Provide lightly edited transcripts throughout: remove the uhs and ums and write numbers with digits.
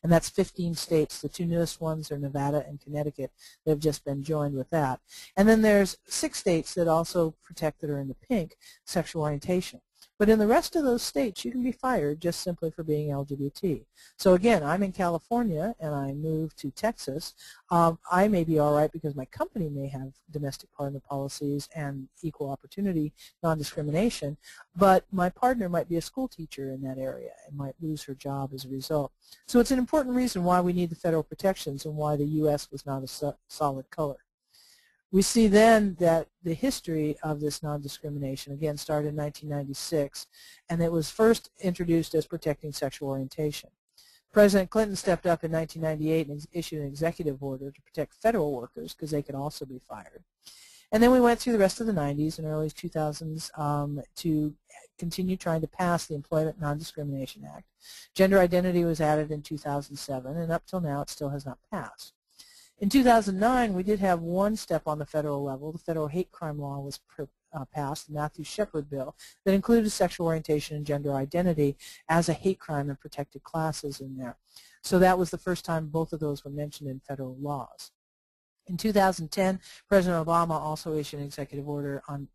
and that's 15 states. The two newest ones are Nevada and Connecticut that have just been joined with that. And then there's 6 states that also protect, that are in the pink, sexual orientation. But in the rest of those states, you can be fired just simply for being LGBT. So again, I'm in California and I moved to Texas. I may be all right because my company may have domestic partner policies and equal opportunity non-discrimination, but my partner might be a school teacher in that area and might lose her job as a result. So it's an important reason why we need the federal protections and why the U.S. was not a solid color. We see then that the history of this non-discrimination, again, started in 1996, and it was first introduced as protecting sexual orientation. President Clinton stepped up in 1998 and issued an executive order to protect federal workers because they could also be fired. And then we went through the rest of the 90s and early 2000s to continue trying to pass the Employment Non-Discrimination Act. Gender identity was added in 2007, and up till now it still has not passed. In 2009, we did have one step on the federal level. The federal hate crime law was passed, the Matthew Shepard bill, that included sexual orientation and gender identity as a hate crime and protected classes in there. So that was the first time both of those were mentioned in federal laws. In 2010, President Obama also issued an executive order on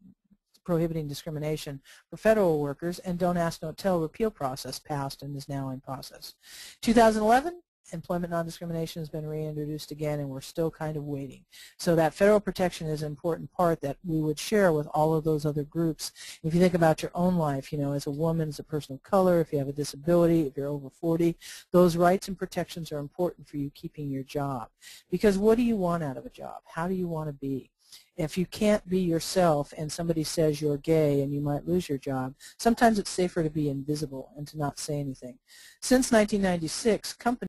prohibiting discrimination for federal workers, and Don't Ask, Don't Tell repeal process passed and is now in process. 2011, employment non-discrimination has been reintroduced again, and we're still kind of waiting. So that federal protection is an important part that we would share with all of those other groups. If you think about your own life, you know, as a woman, as a person of color, if you have a disability, if you're over 40, those rights and protections are important for you keeping your job. Because what do you want out of a job? How do you want to be? If you can't be yourself and somebody says you're gay and you might lose your job, sometimes it's safer to be invisible and to not say anything. Since 1996, companies